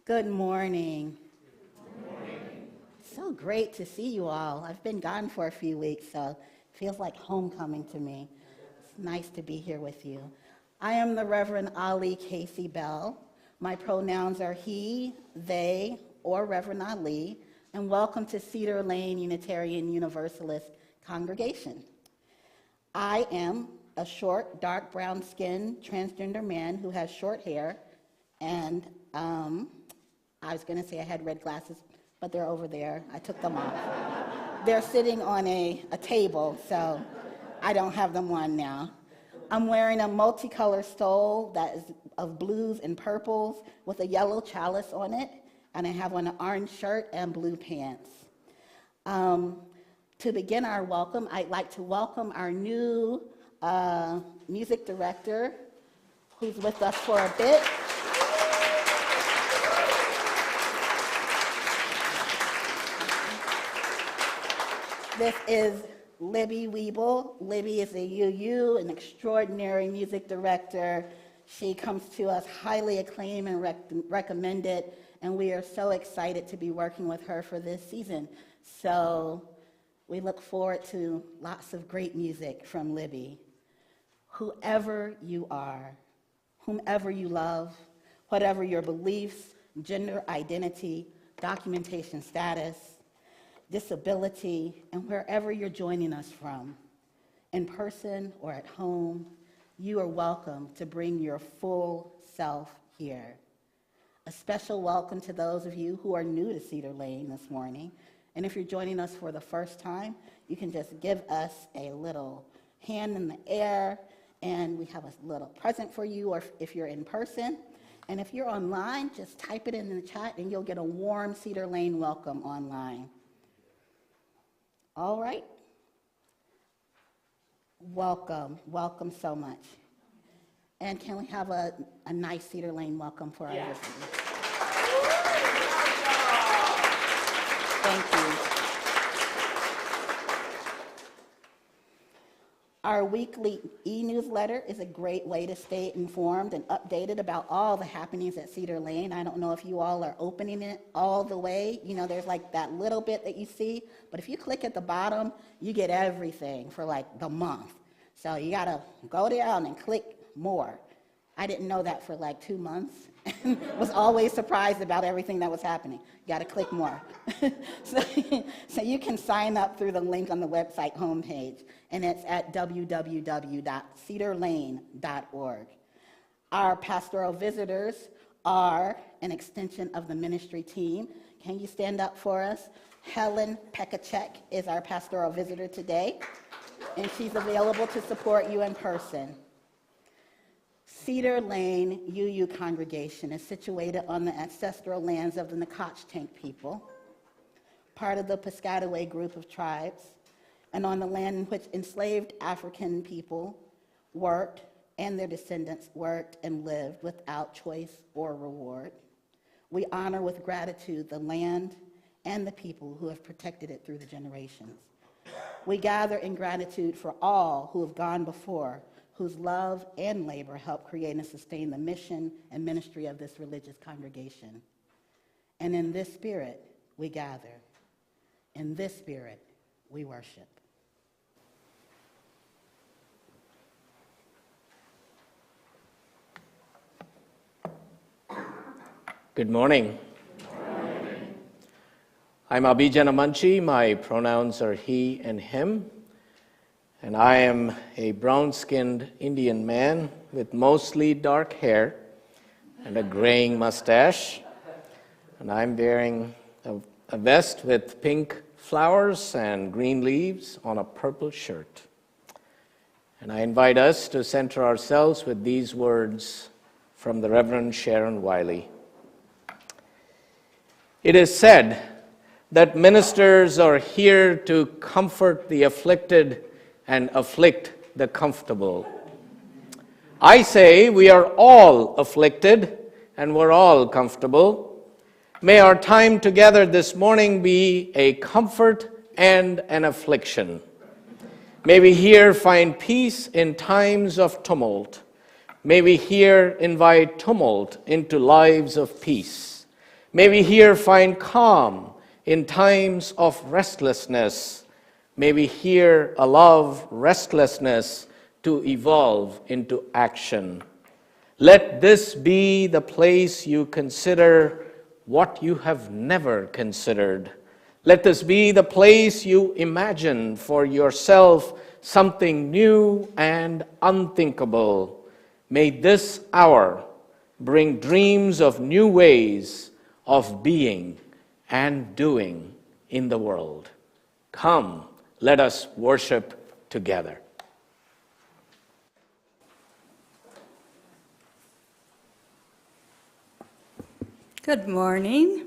Good morning. Good morning. So great to see you all. I've been gone for a few weeks, so it feels like homecoming to me. It's nice to be here with you. I am the Reverend Ali Casey Bell. My pronouns are he, they, or Reverend Ali, and welcome to Cedar Lane Unitarian Universalist Congregation. I am a short, dark brown-skinned transgender man who has short hair, and I was going to say I had red glasses, but they're over there. I took them off. They're sitting on a table, so I don't have them on now. I'm wearing a multicolored stole that is of blues and purples with a yellow chalice on it, and I have on an orange shirt and blue pants. To begin our welcome, I'd like to welcome our new music director, who's with us for a bit. This is Libby Wiebel. Libby is a UU, an extraordinary music director. She comes to us highly acclaimed and recommended, and we are so excited to be working with her for this season. So we look forward to lots of great music from Libby. Whoever you are, whomever you love, whatever your beliefs, gender identity, documentation status, disability, and wherever you're joining us from, in person or at home, you are welcome to bring your full self here. A special welcome to those of you who are new to Cedar Lane this morning. And if you're joining us for the first time, you can just give us a little hand in the air, and we have a little present for you, or if you're in person. And if you're online, just type it in the chat, and you'll get a warm Cedar Lane welcome online. All right. Welcome so much. And can we have a nice Cedar Lane welcome for our listeners? Thank you. Our weekly e-newsletter is a great way to stay informed and updated about all the happenings at Cedar Lane. I don't know if you all are opening it all the way. You know, there's like that little bit that you see, but if you click at the bottom, you get everything for like the month. So you gotta go down and click more. I didn't know that for like 2 months and was always surprised about everything that was happening. You gotta click more. So you can sign up through the link on the website homepage, and it's at www.cedarlane.org. Our pastoral visitors are an extension of the ministry team. Can you stand up for us? Helen Pekacek is our pastoral visitor today, and she's available to support you in person. Cedar Lane UU congregation is situated on the ancestral lands of the Nacotchtank people, part of the Piscataway group of tribes, and on the land in which enslaved African people worked and their descendants worked and lived without choice or reward. We honor with gratitude the land and the people who have protected it through the generations. We gather in gratitude for all who have gone before, whose love and labor help create and sustain the mission and ministry of this religious congregation. And in this spirit, we gather. In this spirit, we worship. Good morning. I'm Abhi Janamanchi. My pronouns are he and him. And I am a brown-skinned Indian man with mostly dark hair and a graying mustache. And I'm wearing a vest with pink flowers and green leaves on a purple shirt. And I invite us to center ourselves with these words from the Reverend Sharon Wiley. It is said that ministers are here to comfort the afflicted and afflict the comfortable. I say we are all afflicted and we're all comfortable. May our time together this morning be a comfort and an affliction. May we here find peace in times of tumult. May we here invite tumult into lives of peace. May we here find calm in times of restlessness. May we here allow restlessness to evolve into action. Let this be the place you consider what you have never considered. Let this be the place you imagine for yourself something new and unthinkable. May this hour bring dreams of new ways of being and doing in the world. Come, let us worship together. Good morning.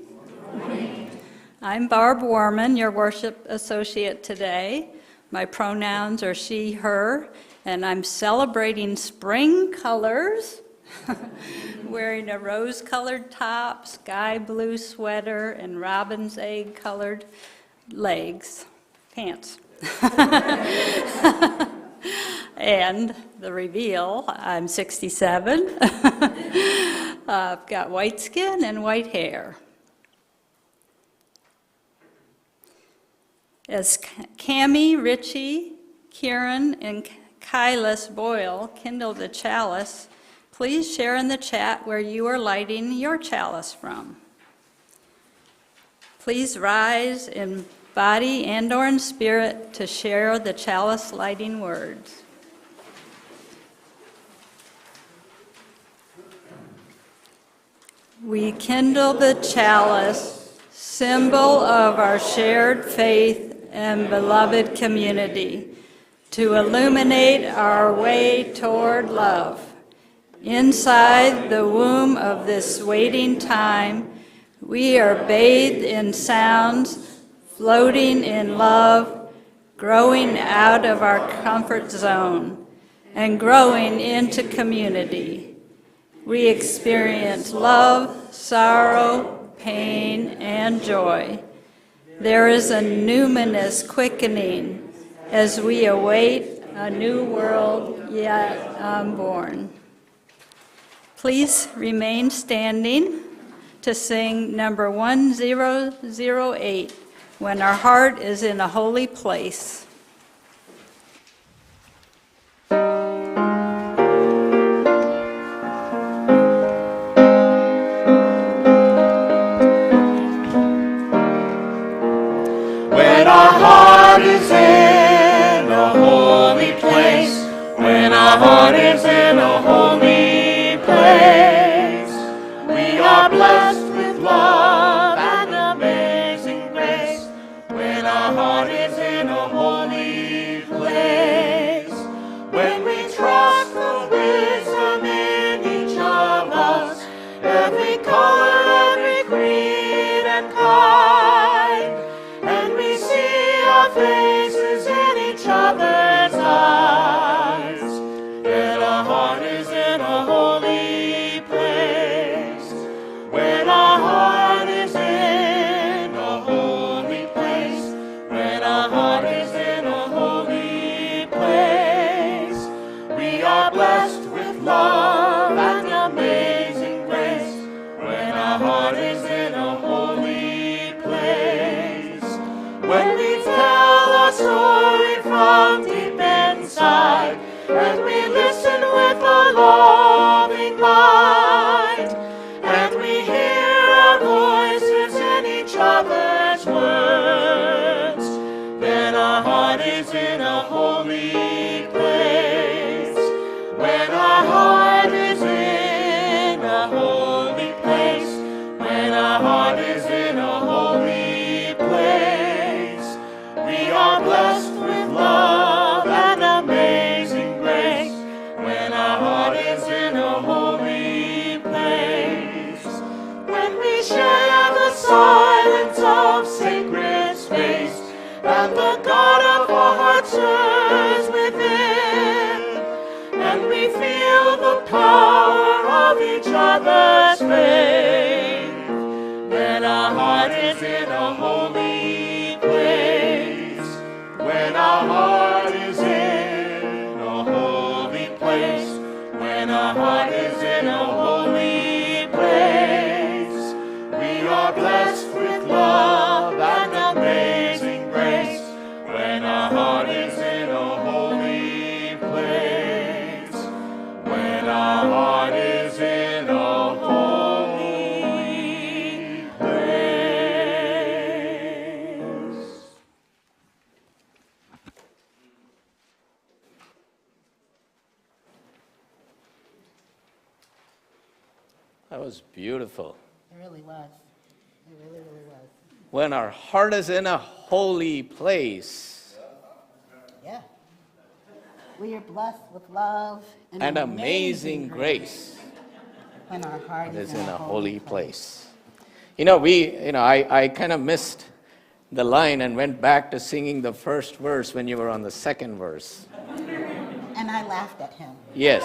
Good morning. I'm Barb Warman, your worship associate today. My pronouns are she, her, and I'm celebrating spring colors, wearing a rose-colored top, sky blue sweater, and robin's egg-colored pants. And the reveal, I'm 67. I've got white skin and white hair. As Cammie, Richie, Kieran, and Chalice Boyle kindle the chalice, please share in the chat where you are lighting your chalice from. Please rise in body and or in spirit to share the chalice lighting words. We kindle the chalice, symbol of our shared faith and beloved community, to illuminate our way toward love. Inside the womb of this waiting time, we are bathed in sounds, floating in love, growing out of our comfort zone, and growing into community. We experience love, sorrow, pain, and joy. There is a numinous quickening as we await a new world yet unborn. Please remain standing to sing number 1008, When Our Heart is in a Holy Place. When our heart is in a holy place, when our heart is in a holy place, we are blessed with love and amazing grace. When our heart is in a holy place, when we trust the wisdom in each of us, every color, every creed and kind, and we see our faces in each other's eyes, and our heart is in a holy place. When our heart is in a holy place, when our heart is in a holy place, we are blessed with love and amazing grace. When our heart is in a holy place, when we tell our story from deep inside, and we listen with a loving mind, and we hear our voices in each other's words, then our heart is in a holy place. When our heart is in a holy place, when our heart is in a holy place, we are blessed with love and amazing grace. When our heart is in a holy place, when we share the silence of sacred space, and the God of our hearts stirs within, and we feel the power of each other's faith, then our heart is in a holy place. When our heart is in a holy place, when our heart is in a holy place, we are was beautiful. It really was. It really, really was. When our heart is in a holy place. Yeah. We are blessed with love And amazing grace. When our heart is in a holy place. I kind of missed the line and went back to singing the first verse when you were on the second verse. And I laughed at him. Yes.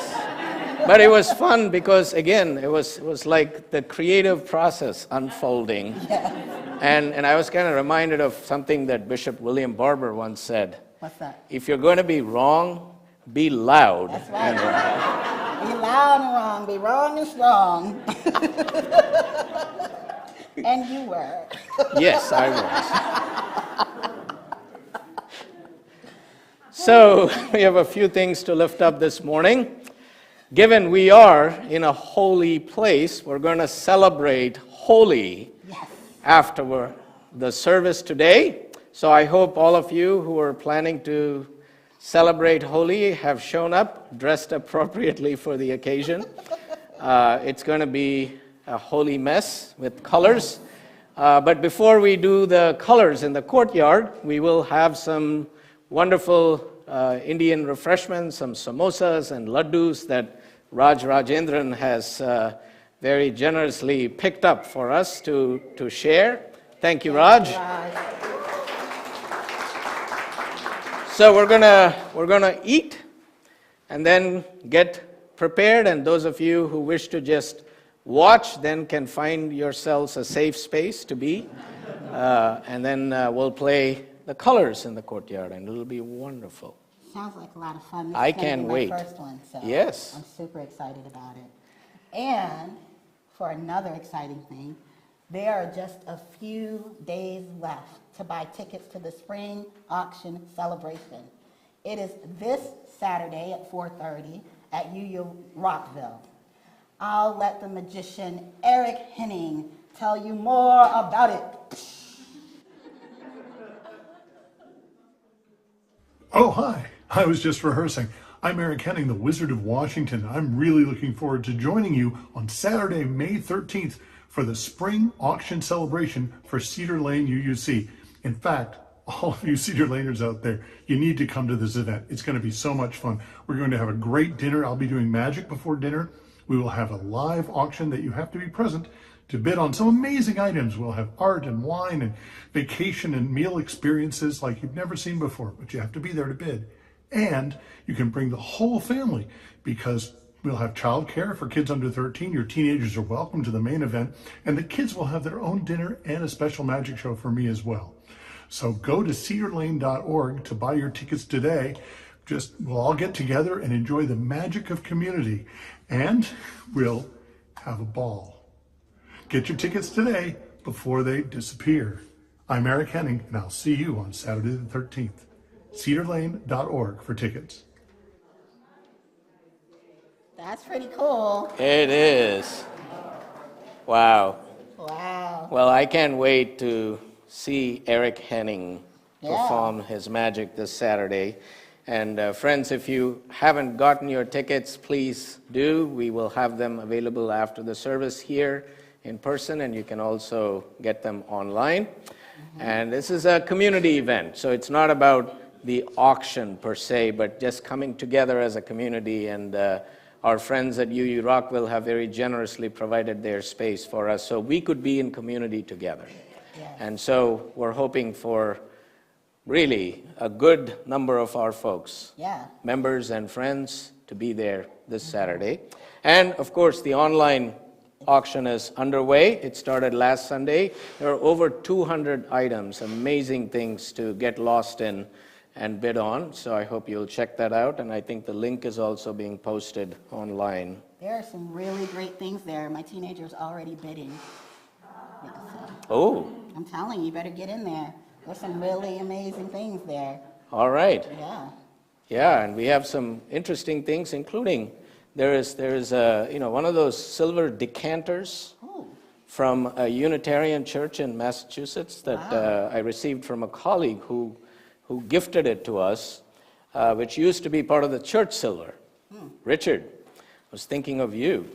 But it was fun because, again, it was like the creative process unfolding. Yeah. And I was kind of reminded of something that Bishop William Barber once said. What's that? If you're going to be wrong, be loud. That's right. And wrong. Be loud and wrong. Be wrong and strong. And you were. Yes, I was. So we have a few things to lift up this morning. Given we are in a holy place, we're going to celebrate holy after the service today. So I hope all of you who are planning to celebrate holy have shown up, dressed appropriately for the occasion. It's going to be a holy mess with colors. But before we do the colors in the courtyard, we will have some wonderful Indian refreshments, some samosas and laddus that Rajendran has very generously picked up for us to share. Thank you, Raj. So we're gonna eat and then get prepared, and those of you who wish to just watch then can find yourselves a safe space to be, and then we'll play the colors in the courtyard, and it'll be wonderful. Sounds like a lot of fun. This I is gonna can't be my wait. First one, so Yes. I'm super excited about it. And for another exciting thing, there are just a few days left to buy tickets to the spring auction celebration. It is this Saturday at 4:30 at UU Rockville. I'll let the magician Eric Henning tell you more about it. Oh, hi. I was just rehearsing. I'm Eric Henning, the Wizard of Washington. I'm really looking forward to joining you on Saturday, May 13th for the spring auction celebration for Cedar Lane UUC. In fact, all of you Cedar Laners out there, you need to come to this event. It's going to be so much fun. We're going to have a great dinner. I'll be doing magic before dinner. We will have a live auction that you have to be present to bid on some amazing items. We'll have art and wine and vacation and meal experiences like you've never seen before, but you have to be there to bid. And you can bring the whole family because we'll have childcare for kids under 13. Your teenagers are welcome to the main event, and the kids will have their own dinner and a special magic show for me as well. So go to cedarlane.org to buy your tickets today. We'll all get together and enjoy the magic of community, and we'll have a ball. Get your tickets today before they disappear. I'm Eric Henning, and I'll see you on Saturday the 13th. cedarlane.org for tickets. That's pretty cool. It is. Wow. Wow. Well, I can't wait to see Eric Henning perform his magic this Saturday. And friends, if you haven't gotten your tickets, please do. We will have them available after the service here in person, and you can also get them online. And this is a community event, so it's not about the auction per se, but just coming together as a community. And our friends at UU Rockville have very generously provided their space for us so we could be in community together. Yes. And so we're hoping for really a good number of our folks, members and friends, to be there this Saturday. And of course, the online auction is underway. It started last Sunday. There are over 200 items, amazing things to get lost in and bid on. So I hope you'll check that out. And I think the link is also being posted online. There are some really great things there. My teenager's already bidding. Oh. I'm telling you, you better get in there. There's some really amazing things there. All right. Yeah. Yeah, and we have some interesting things, including there is one of those silver decanters from a Unitarian church in Massachusetts that I received from a colleague who gifted it to us, which used to be part of the church silver. Richard, I was thinking of you.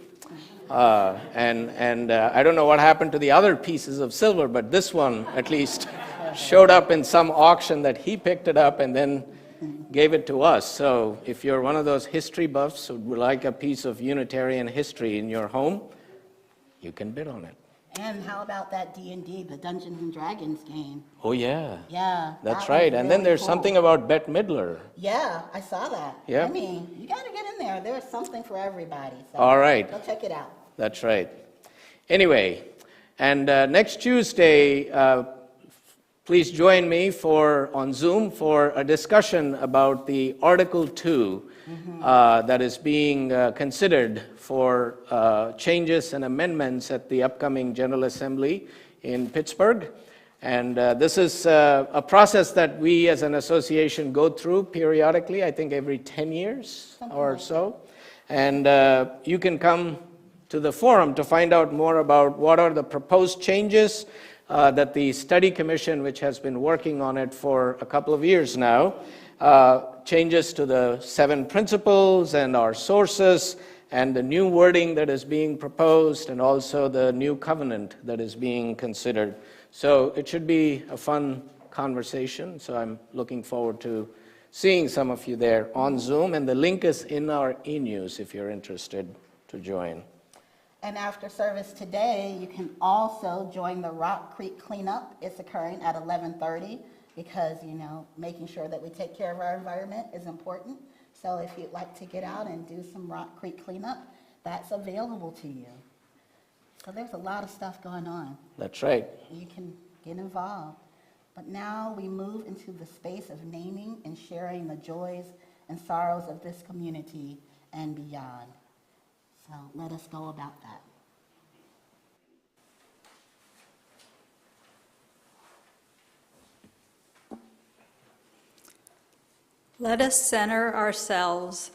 And I don't know what happened to the other pieces of silver, but this one at least showed up in some auction that he picked it up and then gave it to us. So if you're one of those history buffs who would like a piece of Unitarian history in your home, you can bid on it. And how about that D&D, the Dungeons and Dragons game? Oh, yeah. Yeah. That's that right. was And then really there's cool. something about Bette Midler. Yeah, I saw that. Yeah. I mean, you got to get in there. There's something for everybody. So All right. Go check it out. That's right. Anyway, and next Tuesday, please join me on Zoom for a discussion about the Article 2 that is being considered for changes and amendments at the upcoming General Assembly in Pittsburgh. And this is a process that we as an association go through periodically, I think every 10 years or so. And you can come to the forum to find out more about what are the proposed changes that the study commission, which has been working on it for a couple of years now, changes to the 7 principles and our sources and the new wording that is being proposed and also the new covenant that is being considered. So it should be a fun conversation. So I'm looking forward to seeing some of you there on Zoom, and the link is in our e-news if you're interested to join. And after service today, you can also join the Rock Creek cleanup. It's occurring at 11:30 because, making sure that we take care of our environment is important. So if you'd like to get out and do some Rock Creek cleanup, that's available to you. So there's a lot of stuff going on. That's right. You can get involved. But now we move into the space of naming and sharing the joys and sorrows of this community and beyond. So let us go about that. Let us center ourselves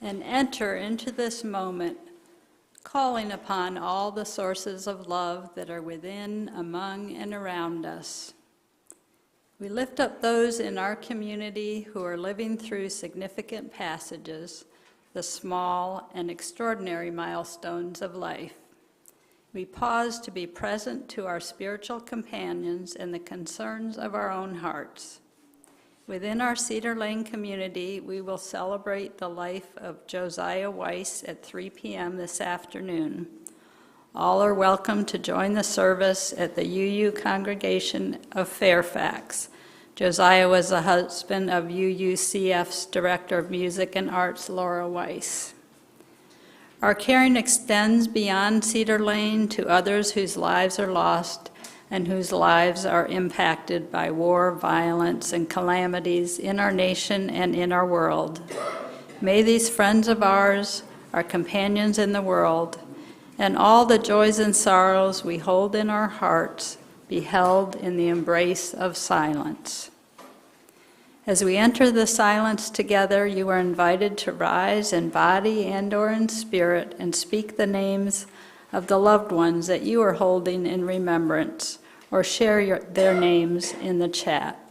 and enter into this moment, calling upon all the sources of love that are within, among, and around us. We lift up those in our community who are living through significant passages, the small and extraordinary milestones of life. We pause to be present to our spiritual companions and the concerns of our own hearts. Within our Cedar Lane community, we will celebrate the life of Josiah Weiss at 3 p.m. this afternoon. All are welcome to join the service at the UU Congregation of Fairfax. Josiah was the husband of UUCF's Director of Music and Arts, Laura Weiss. Our caring extends beyond Cedar Lane to others whose lives are lost and whose lives are impacted by war, violence, and calamities in our nation and in our world. May these friends of ours, our companions in the world, and all the joys and sorrows we hold in our hearts be held in the embrace of silence. As we enter the silence together, you are invited to rise in body and/or in spirit and speak the names of the loved ones that you are holding in remembrance, or share their names in the chat.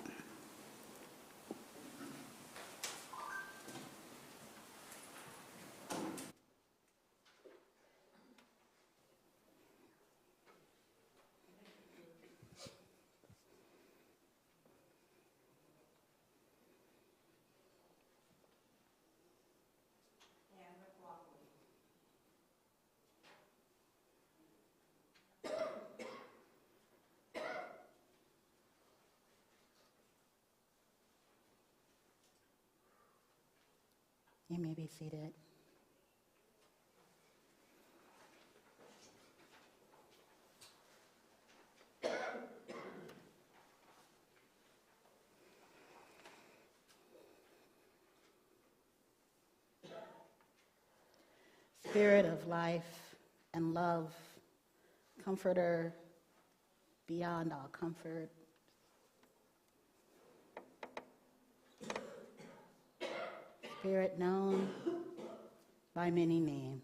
You may be seated. Spirit of life and love, comforter beyond all comfort, Spirit known by many names.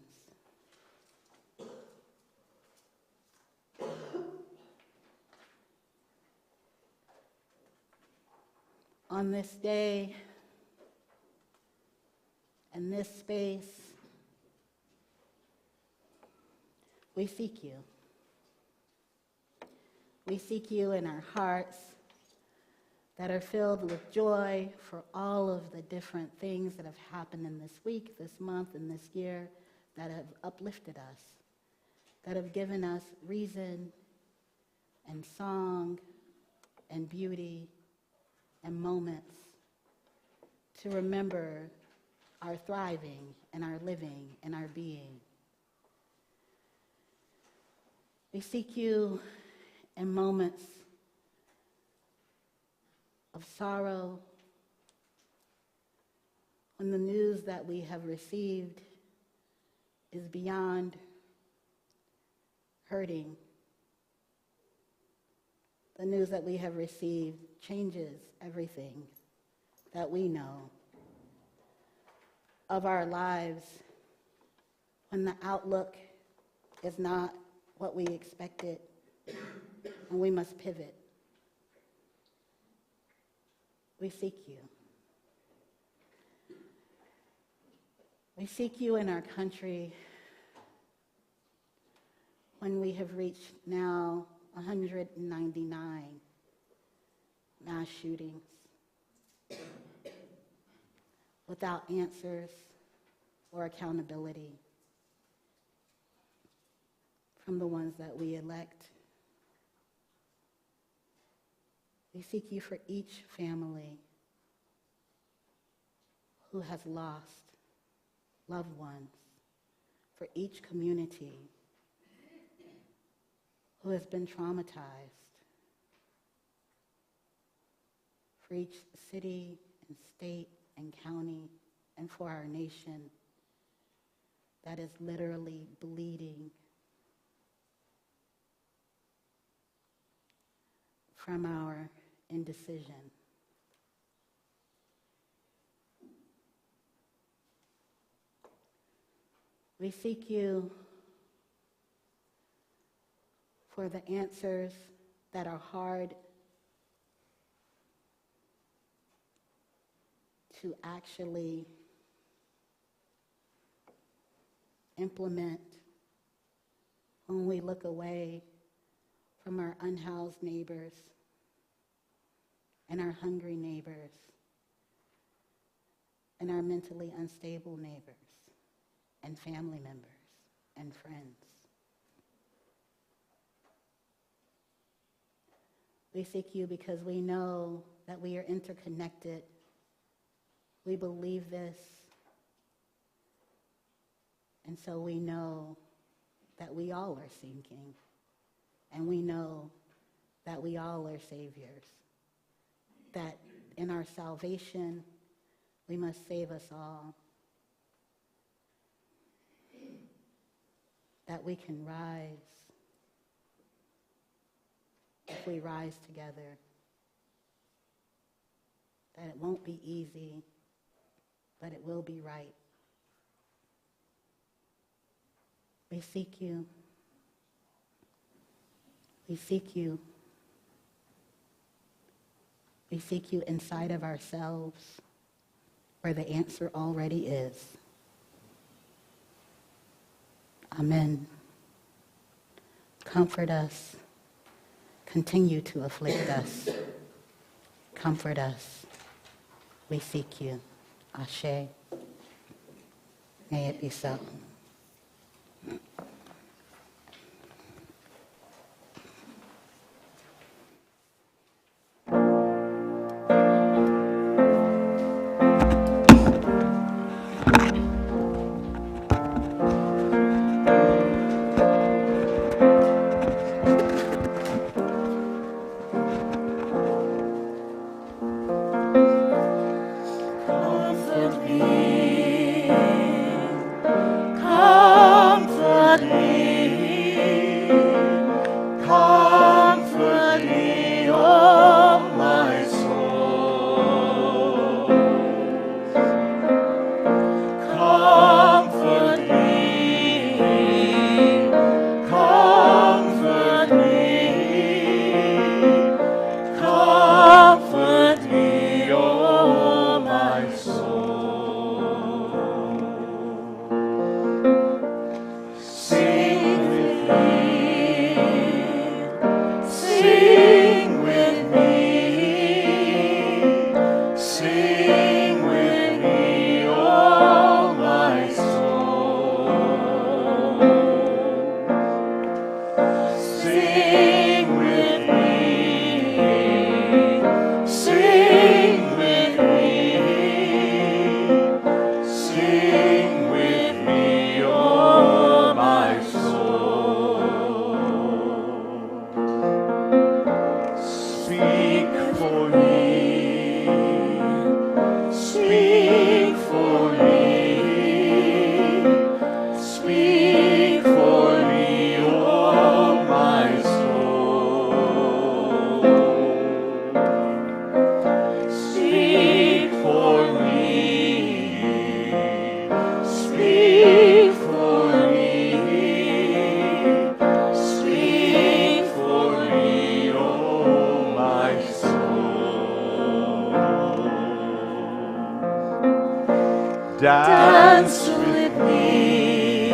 On this day, in this space, We seek you. We seek you in our hearts that are filled with joy for all of the different things that have happened in this week, this month, and this year that have uplifted us, that have given us reason and song and beauty and moments to remember our thriving and our living and our being. We seek you in moments of sorrow, when the news that we have received is beyond hurting. The news that we have received changes everything that we know of our lives, when the outlook is not what we expected, and we must pivot. We seek you. We seek you in our country when we have reached now 199 mass shootings without answers or accountability from the ones that we elect. We seek you for each family who has lost loved ones, for each community who has been traumatized, for each city and state and county, and for our nation that is literally bleeding from our indecision. We seek you for the answers that are hard to actually implement when we look away from our unhoused neighbors and our hungry neighbors and our mentally unstable neighbors and family members and friends. We seek you because we know that we are interconnected. We believe this. And so we know that we all are sinking. And we know that we all are saviors. That in our salvation, we must save us all. That we can rise if we rise together. That it won't be easy, but it will be right. We seek you. We seek you. We seek you inside of ourselves, where the answer already is. Amen. Comfort us. Continue to afflict us. Comfort us. We seek you. Ashe. May it be so. Comfort me. Sing with me. Sing with me. Sing with me, oh my soul. Speak for me. Speak for me. Speak for me, oh my soul. Speak for me. Speak for me. Speak for me, oh my soul. Dance with me.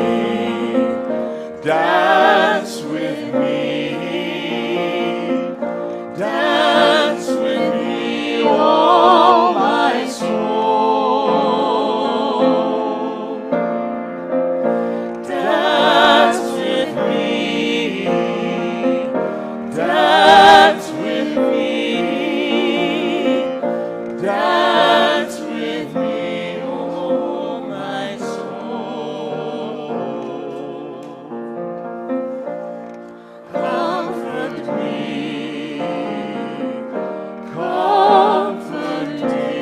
Dance with me. Dance with me, oh my soul. Dance with me. Dance with me. Dance with me, oh my soul. Comfort me. Comfort me.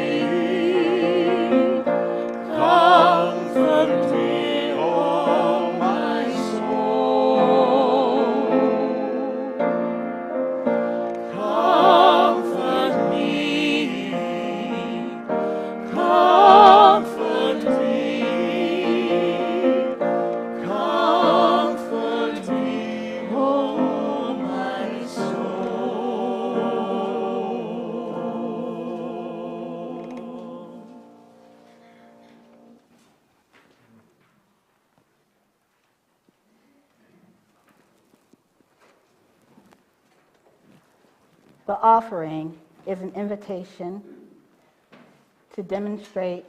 Comfort me, oh my soul. Comfort me. Comfort me. Comfort me, oh my soul. The offering is an invitation to demonstrate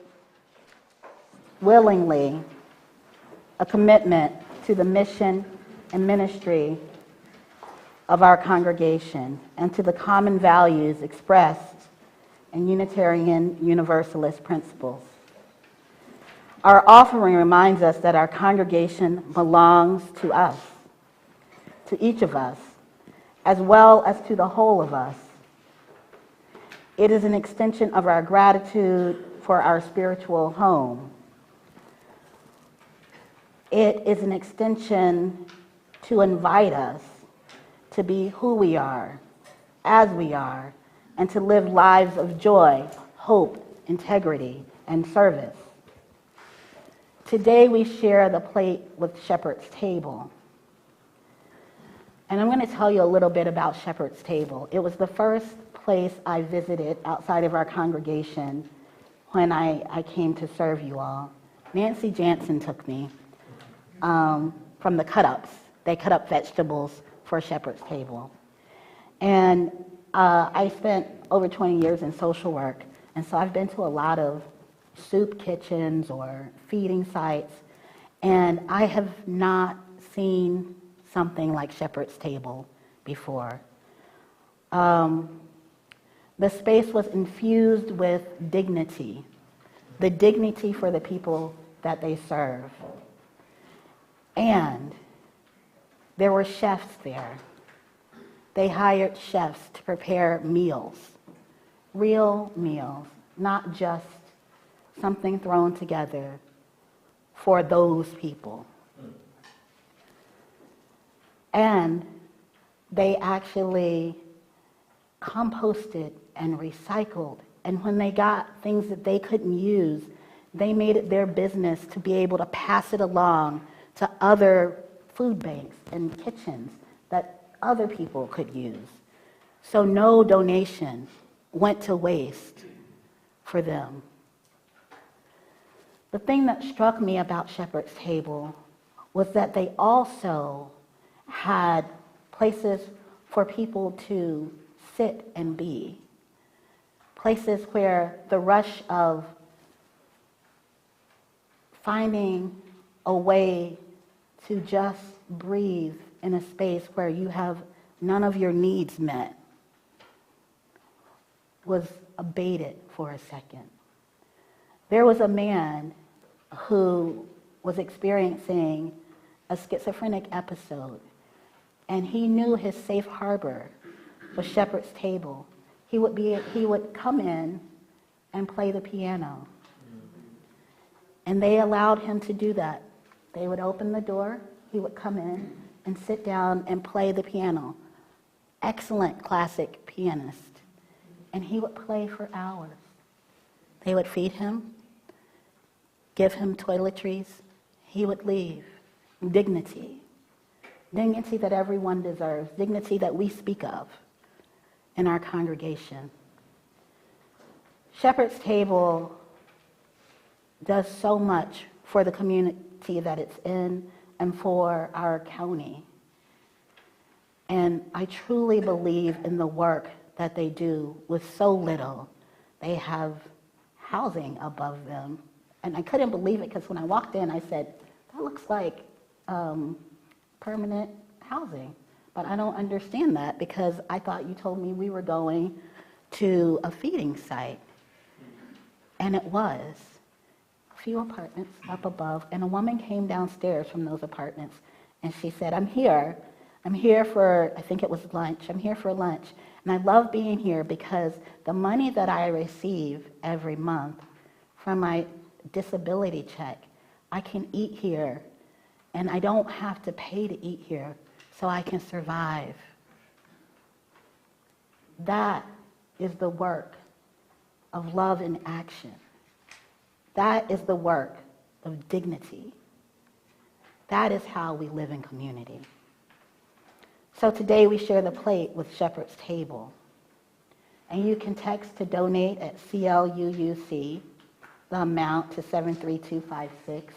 willingly a commitment to the mission and ministry of our congregation and to the common values expressed in Unitarian Universalist principles. Our offering reminds us that our congregation belongs to us, to each of us, as well as to the whole of us. It is an extension of our gratitude for our spiritual home. It is an extension to invite us to be who we are, as we are, and to live lives of joy, hope, integrity, and service. Today we share the plate with Shepherd's Table. And I'm going to tell you a little bit about Shepherd's Table. It was the first place I visited outside of our congregation when I came to serve you all. Nancy Jansen took me from the cut-ups. They cut up vegetables for Shepherd's Table. And I spent over 20 years in social work, and so I've been to a lot of soup kitchens or feeding sites, and I have not seen something like Shepherd's Table before. The space was infused with dignity, the dignity for the people that they serve. And there were chefs there. They hired chefs to prepare meals, real meals, not just something thrown together for those people. And they actually composted and recycled. And when they got things that they couldn't use, they made it their business to be able to pass it along to other food banks and kitchens that other people could use. So no donation went to waste for them. The thing that struck me about Shepherd's Table was that they also had places for people to sit and be, places where the rush of finding a way to just breathe in a space where you have none of your needs met was abated for a second. There was a man who was experiencing a schizophrenic episode, and he knew his safe harbor was Shepherd's Table. He would come in and play the piano. And they allowed him to do that. They would open the door, he would come in and sit down and play the piano. Excellent classic pianist. And he would play for hours. They would feed him, give him toiletries. He would leave. Dignity. Dignity that everyone deserves. Dignity that we speak of in our congregation. Shepherd's Table does so much for the community that it's in and for our county. And I truly believe in the work that they do with so little. They have housing above them. And I couldn't believe it because when I walked in, I said, that looks like permanent housing. But I don't understand that because I thought you told me we were going to a feeding site. And it was. A few apartments up above. And a woman came downstairs from those apartments and she said, I'm here for, I think it was lunch. I'm here for lunch. And I love being here because the money that I receive every month from my disability check, I can eat here and I don't have to pay to eat here so I can survive. That is the work of love in action. That is the work of dignity. That is how we live in community. So today we share the plate with Shepherd's Table. And you can text to donate at CLUUC, the amount to 73256.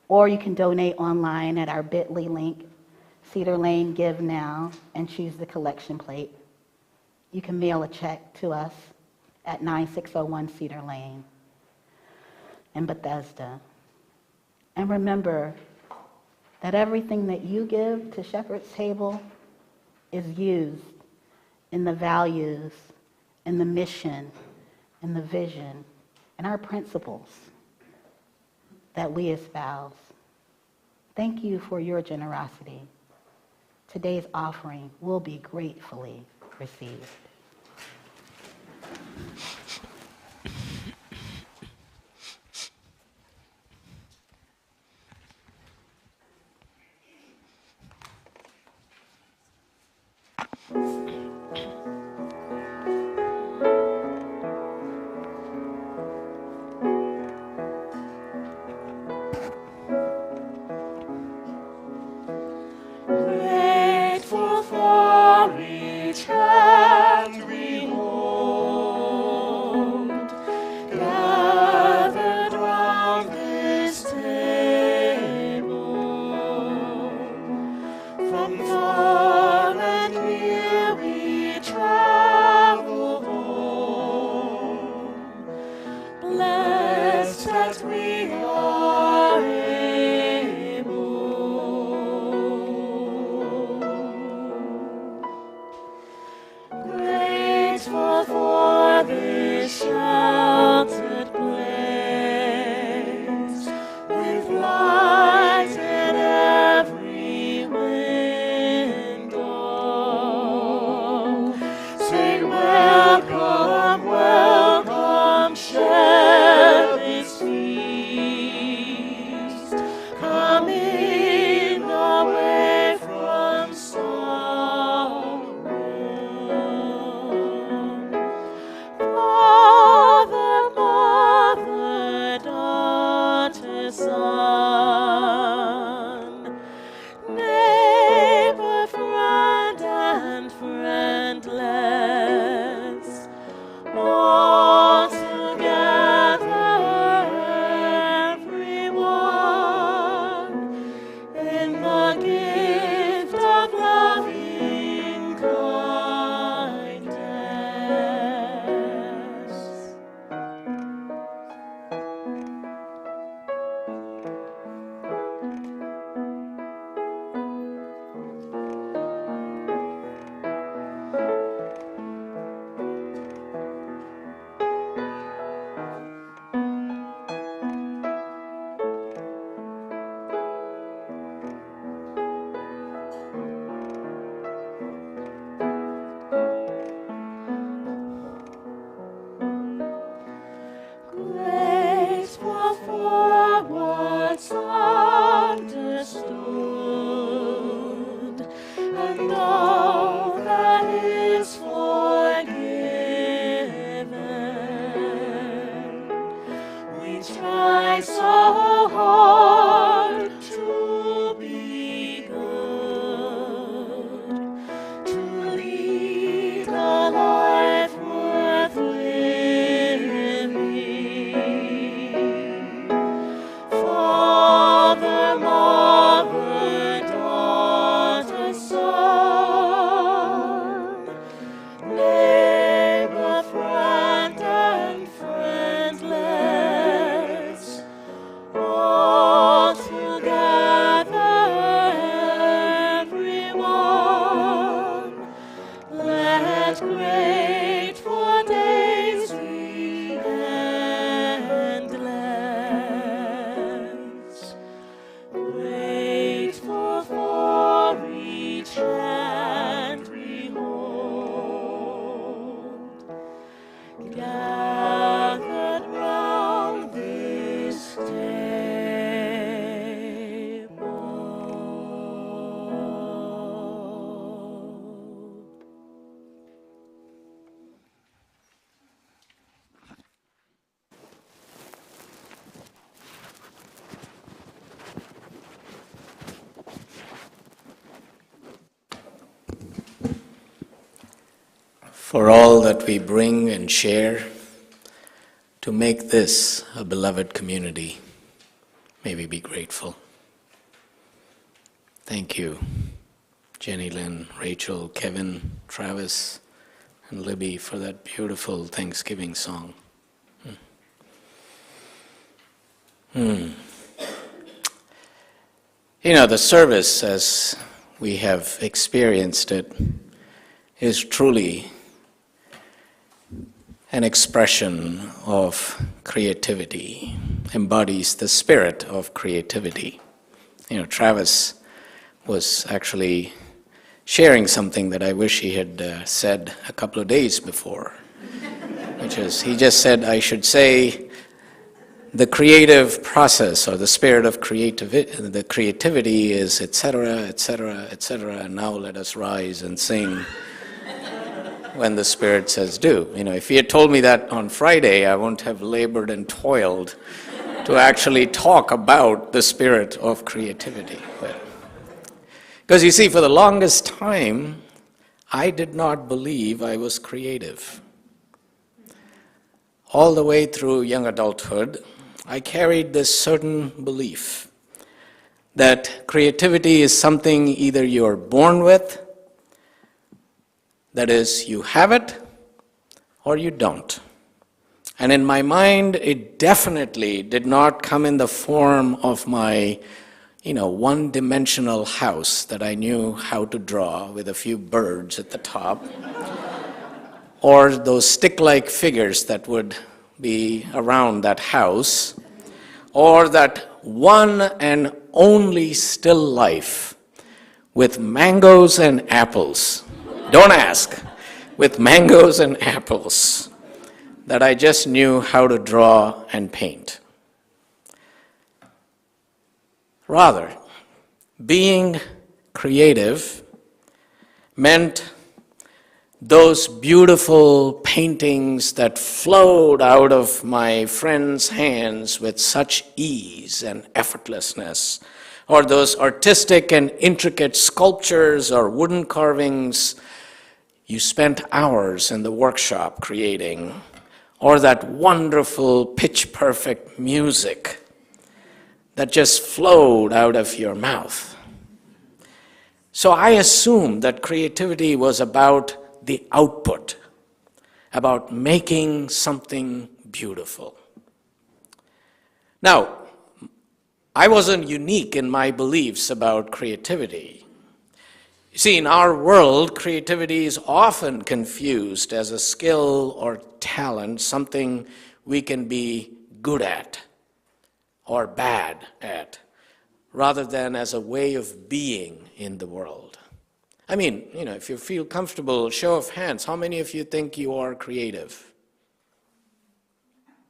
Or you can donate online at our bit.ly link, Cedar Lane Give Now, and choose the collection plate. You can mail a check to us at 9601 Cedar Lane in Bethesda. And remember that everything that you give to Shepherd's Table is used in the values, in the mission, in the vision, and our principles that we espouse. Thank you for your generosity. Today's offering will be gratefully received. Grateful for each hand we hold, gathered round this table. From far and near we travel home, blessed that we are able. what grateful days we endless, grateful for each hand we hold, gathered round this table. For all that we bring and share to make this a beloved community, may we be grateful. Thank you, Jenny Lynn, Rachel, Kevin, Travis, and Libby for that beautiful Thanksgiving song. You know, the service as we have experienced it is truly an expression of creativity, embodies the spirit of creativity. You know, Travis was actually sharing something that I wish he had said a couple of days before, which is, he just said I should say the creative process or the spirit of the creativity is etc., etc., etc., and now let us rise and sing when the Spirit says do. You know, if he had told me that on Friday, I wouldn't have labored and toiled to actually talk about the spirit of creativity. Because you see, for the longest time, I did not believe I was creative. All the way through young adulthood, I carried this certain belief that creativity is something either you're born with, that is, you have it, or you don't. And in my mind, it definitely did not come in the form of my, one-dimensional house that I knew how to draw with a few birds at the top, or those stick-like figures that would be around that house, or that one and only still life with mangoes and apples. Don't ask. With mangoes and apples that I just knew how to draw and paint. Rather, being creative meant those beautiful paintings that flowed out of my friends' hands with such ease and effortlessness, or those artistic and intricate sculptures or wooden carvings you spent hours in the workshop creating, or that wonderful pitch-perfect music that just flowed out of your mouth. So I assumed that creativity was about the output, about making something beautiful. Now, I wasn't unique in my beliefs about creativity. You see, in our world, creativity is often confused as a skill or talent, something we can be good at or bad at, rather than as a way of being in the world. I mean, if you feel comfortable, show of hands, how many of you think you are creative?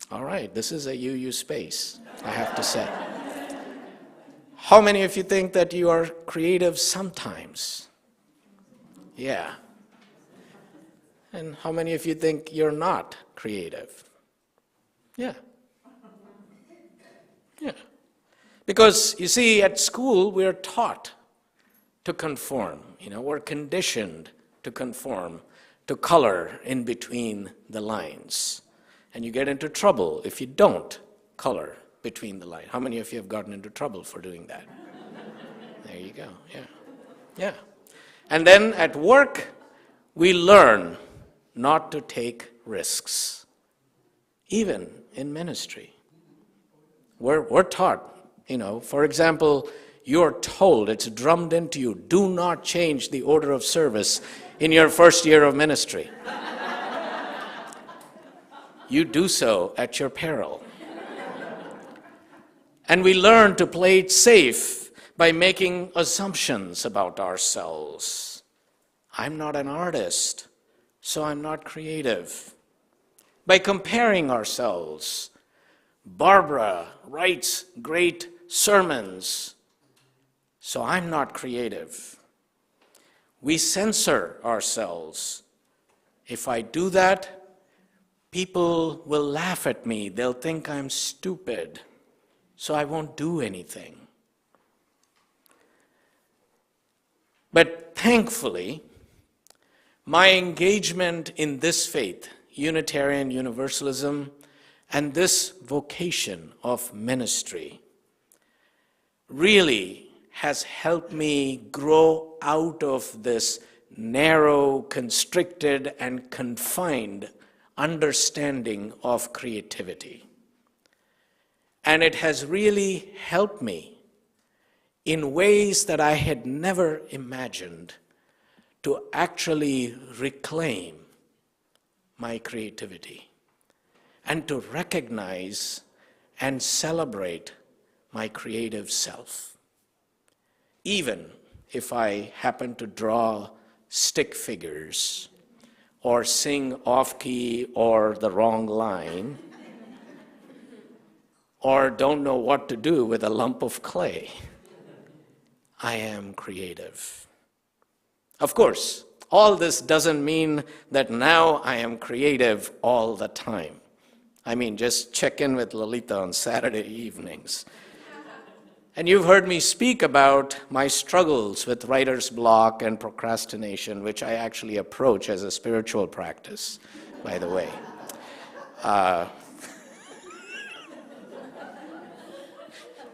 All right, this is a UU space, I have to say. How many of you think that you are creative sometimes? Yeah. And how many of you think you're not creative? Yeah. Yeah. Because, you see, at school, we're taught to conform. We're conditioned to conform, to color in between the lines. And you get into trouble if you don't color between the lines. How many of you have gotten into trouble for doing that? There you go, yeah. Yeah. And then at work, we learn not to take risks, even in ministry. We're taught, for example, you're told, it's drummed into you, do not change the order of service in your first year of ministry. You do so at your peril. And we learn to play it safe by making assumptions about ourselves. I'm not an artist, so I'm not creative. By comparing ourselves. Barbara writes great sermons, so I'm not creative. We censor ourselves. If I do that, people will laugh at me. They'll think I'm stupid, so I won't do anything. But thankfully, my engagement in this faith, Unitarian Universalism, and this vocation of ministry really has helped me grow out of this narrow, constricted, and confined understanding of creativity. And it has really helped me in ways that I had never imagined to actually reclaim my creativity and to recognize and celebrate my creative self. Even if I happen to draw stick figures or sing off-key or the wrong line, or don't know what to do with a lump of clay, I am creative. Of course, all this doesn't mean that now I am creative all the time. I mean, just check in with Lolita on Saturday evenings. And you've heard me speak about my struggles with writer's block and procrastination, which I actually approach as a spiritual practice, by the way.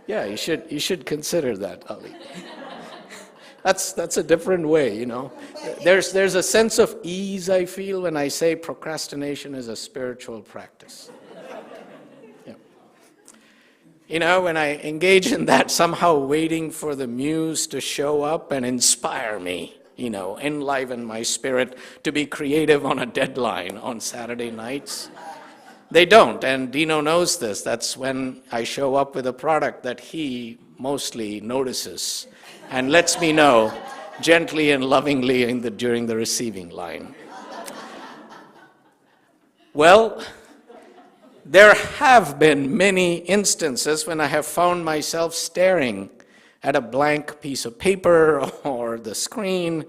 Yeah, you should consider that, Ali. That's a different way, you know. There's a sense of ease I feel when I say procrastination is a spiritual practice. Yeah. You know, when I engage in that, somehow waiting for the muse to show up and inspire me, you know, enliven my spirit to be creative on a deadline on Saturday nights. They don't, and Dino knows this. That's when I show up with a product that he mostly notices and lets me know gently and lovingly during the receiving line. Well, there have been many instances when I have found myself staring at a blank piece of paper or the screen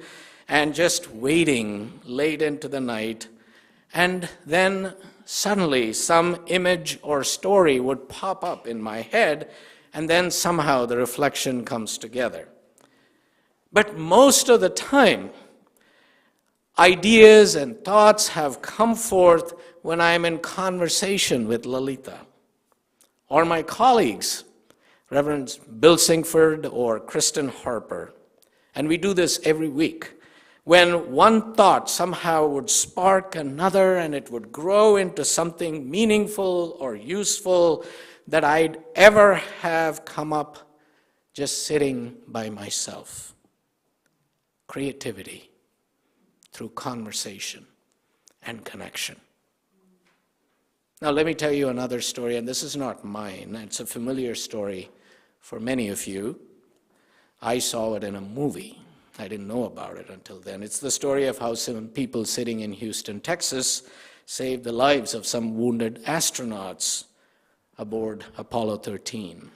and just waiting late into the night, and then suddenly some image or story would pop up in my head, and then somehow the reflection comes together. But most of the time, ideas and thoughts have come forth when I'm in conversation with Lolita or my colleagues, Reverend Bill Singford or Kristen Harper. And we do this every week. When one thought somehow would spark another and it would grow into something meaningful or useful that I'd ever have come up just sitting by myself. Creativity through conversation and connection. Now let me tell you another story, and this is not mine. It's a familiar story for many of you. I saw it in a movie. I didn't know about it until then. It's the story of how some people sitting in Houston, Texas, saved the lives of some wounded astronauts aboard Apollo 13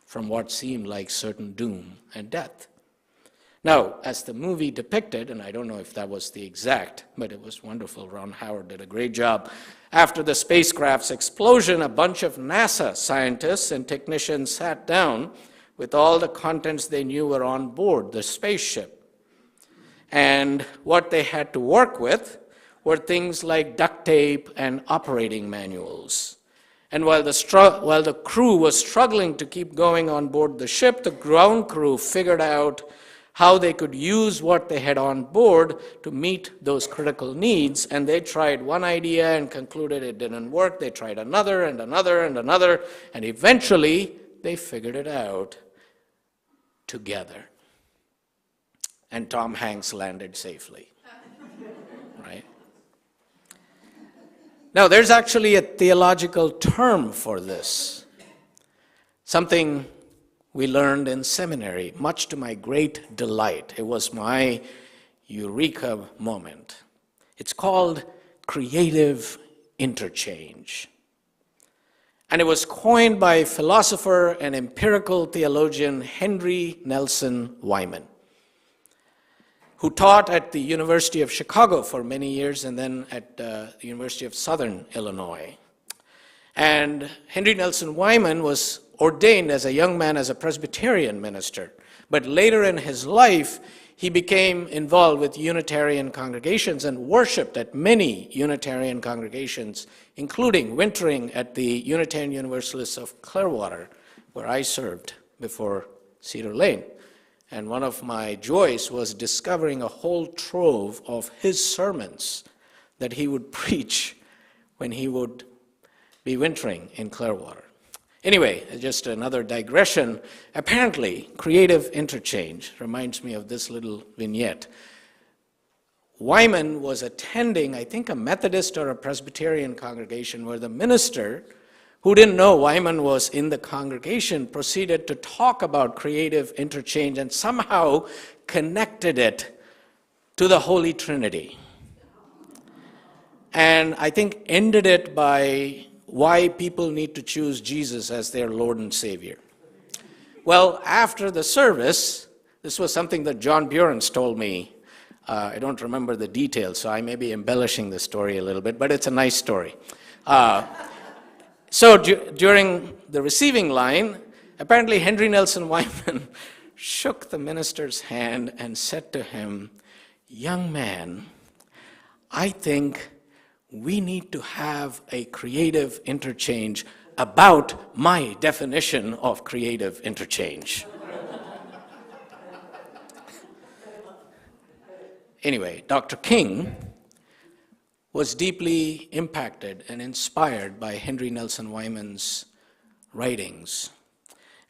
from what seemed like certain doom and death. Now, as the movie depicted, and I don't know if that was the exact, but it was wonderful. Ron Howard did a great job. After the spacecraft's explosion, a bunch of NASA scientists and technicians sat down with all the contents they knew were on board the spaceship. And what they had to work with were things like duct tape and operating manuals. And while the crew was struggling to keep going on board the ship, the ground crew figured out how they could use what they had on board to meet those critical needs. And they tried one idea and concluded it didn't work. They tried another and another and another, and eventually they figured it out together. And Tom Hanks landed safely. Now, there's actually a theological term for this, something we learned in seminary, much to my great delight. It was my eureka moment. It's called creative interchange. And it was coined by philosopher and empirical theologian Henry Nelson Wyman, who taught at the University of Chicago for many years and then at the University of Southern Illinois. And Henry Nelson Wyman was ordained as a young man as a Presbyterian minister, but later in his life, he became involved with Unitarian congregations and worshiped at many Unitarian congregations, including wintering at the Unitarian Universalists of Clearwater, where I served before Cedar Lane. And one of my joys was discovering a whole trove of his sermons that he would preach when he would be wintering in Clearwater. Anyway, just another digression. Apparently, creative interchange reminds me of this little vignette. Wyman was attending, I think, a Methodist or a Presbyterian congregation where the minister, who didn't know Wyman was in the congregation, proceeded to talk about creative interchange and somehow connected it to the Holy Trinity. And I think ended it by why people need to choose Jesus as their Lord and Savior. Well, after the service, this was something that John Burens told me. I don't remember the details, so I may be embellishing the story a little bit, but it's a nice story. So during the receiving line, apparently Henry Nelson Wyman shook the minister's hand and said to him, "Young man, I think we need to have a creative interchange about my definition of creative interchange." Anyway, Dr. King was deeply impacted and inspired by Henry Nelson Wyman's writings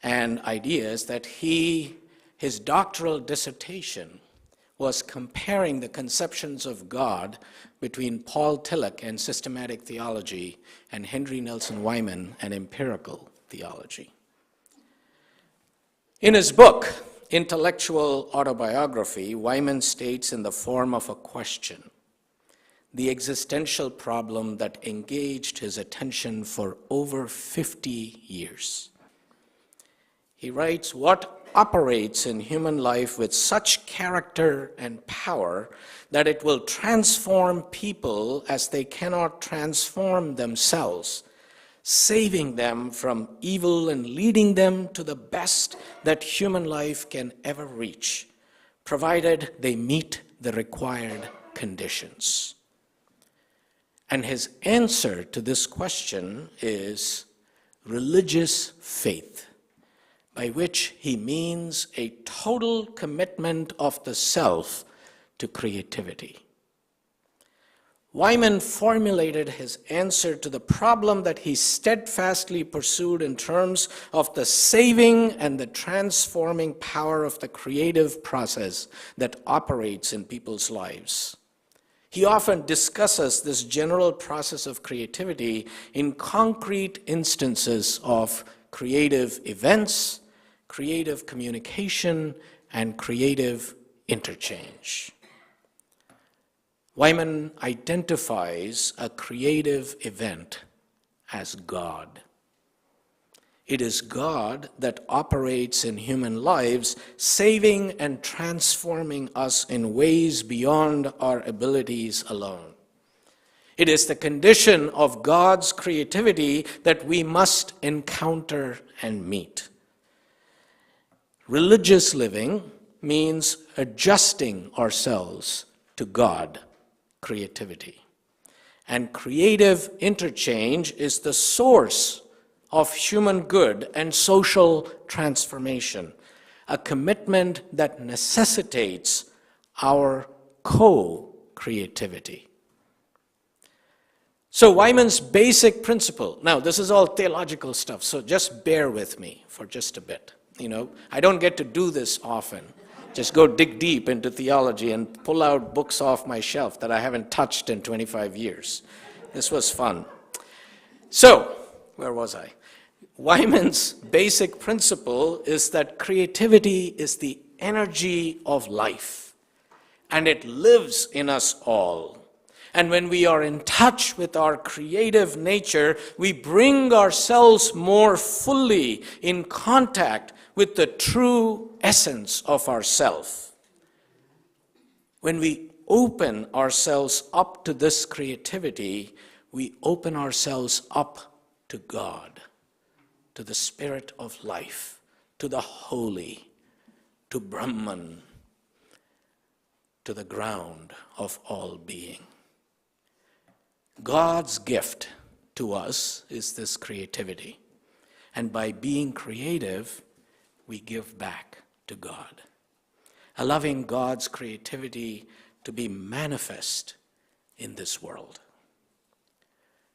and ideas that his doctoral dissertation was comparing the conceptions of God between Paul Tillich and systematic theology and Henry Nelson Wyman and empirical theology. In his book, Intellectual Autobiography, Wyman states in the form of a question the existential problem that engaged his attention for over 50 years. He writes, "What operates in human life with such character and power that it will transform people as they cannot transform themselves, saving them from evil and leading them to the best that human life can ever reach, provided they meet the required conditions?" And his answer to this question is religious faith, by which he means a total commitment of the self to creativity. Wyman formulated his answer to the problem that he steadfastly pursued in terms of the saving and the transforming power of the creative process that operates in people's lives. He often discusses this general process of creativity in concrete instances of creative events, creative communication, and creative interchange. Wyman identifies a creative event as God. It is God that operates in human lives, saving and transforming us in ways beyond our abilities alone. It is the condition of God's creativity that we must encounter and meet. Religious living means adjusting ourselves to God, creativity. And creative interchange is the source of human good and social transformation, a commitment that necessitates our co-creativity. So Wyman's basic principle, now this is all theological stuff, so just bear with me for just a bit. I don't get to do this often. Just go dig deep into theology and pull out books off my shelf that I haven't touched in 25 years. This was fun. So, where was I? Wyman's basic principle is that creativity is the energy of life, and it lives in us all. And when we are in touch with our creative nature, we bring ourselves more fully in contact with the true essence of ourself. When we open ourselves up to this creativity, we open ourselves up to God, to the spirit of life, to the holy, to Brahman, to the ground of all being. God's gift to us is this creativity. And by being creative, we give back to God, allowing God's creativity to be manifest in this world.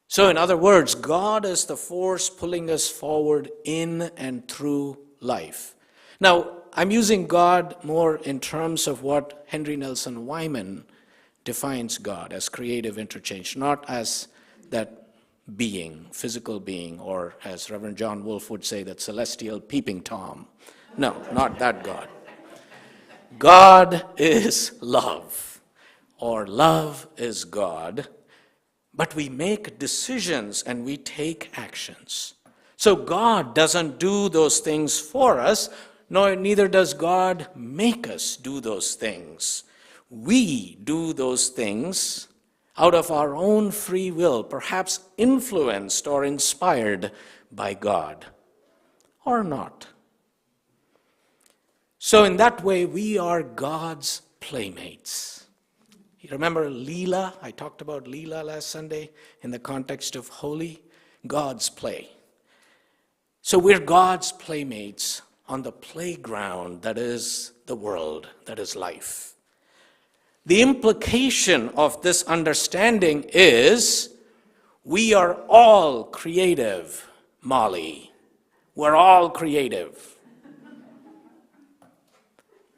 So in other words, God is the force pulling us forward in and through life. Now, I'm using God more in terms of what Henry Nelson Wyman defines God as creative interchange, not as that being, physical being, or as Reverend John Wolfe would say, that celestial peeping Tom. No, not that God. God is love, or love is God, but we make decisions and we take actions. So God doesn't do those things for us, neither does God make us do those things. We do those things out of our own free will, perhaps influenced or inspired by God, or not. So in that way, we are God's playmates. You remember Leela? I talked about Leela last Sunday in the context of holy, God's play. So we're God's playmates on the playground that is the world, that is life. The implication of this understanding is we are all creative, Molly. We're all creative.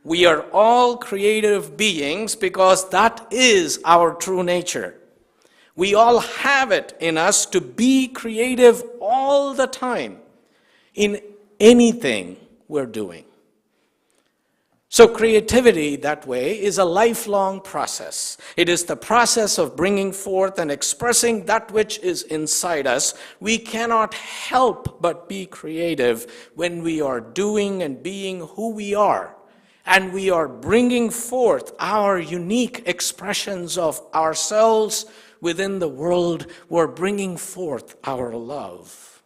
We are all creative beings because that is our true nature. We all have it in us to be creative all the time in anything we're doing. So creativity, that way, is a lifelong process. It is the process of bringing forth and expressing that which is inside us. We cannot help but be creative when we are doing and being who we are. And we are bringing forth our unique expressions of ourselves within the world. We're bringing forth our love.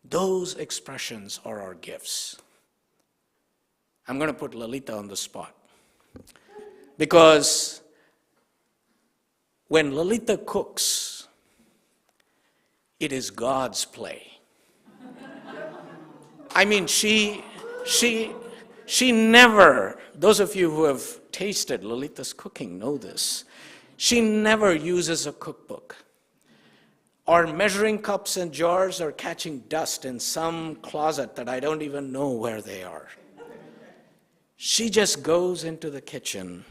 Those expressions are our gifts. I'm going to put Lalita on the spot. Because when Lalita cooks, it is God's play. I mean, she never, those of you who have tasted Lalita's cooking know this, she never uses a cookbook or measuring cups and jars or catching dust in some closet that I don't even know where they are. She just goes into the kitchen,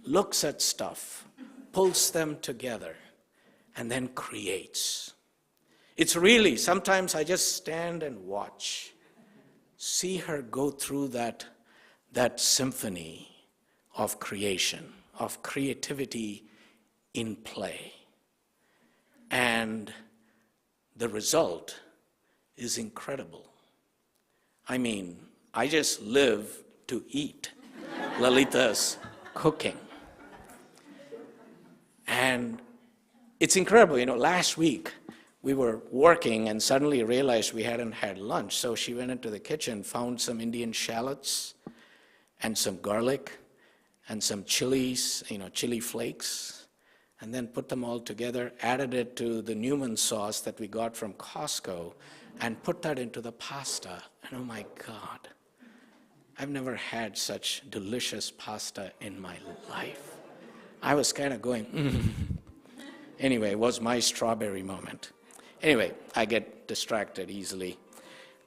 looks at stuff, pulls them together, and then creates. It's really, sometimes I just stand and watch, see her go through that symphony of creation, of creativity in play. And the result is incredible. I mean, I just live to eat Lalita's cooking. And it's incredible. You know, last week we were working and suddenly realized we hadn't had lunch. So she went into the kitchen, found some Indian shallots and some garlic and some chilies, chili flakes, and then put them all together, added it to the numinous sauce that we got from Costco, and put that into the pasta. And oh my God, I've never had such delicious pasta in my life. I was kind of going, Anyway, it was my strawberry moment. Anyway, I get distracted easily.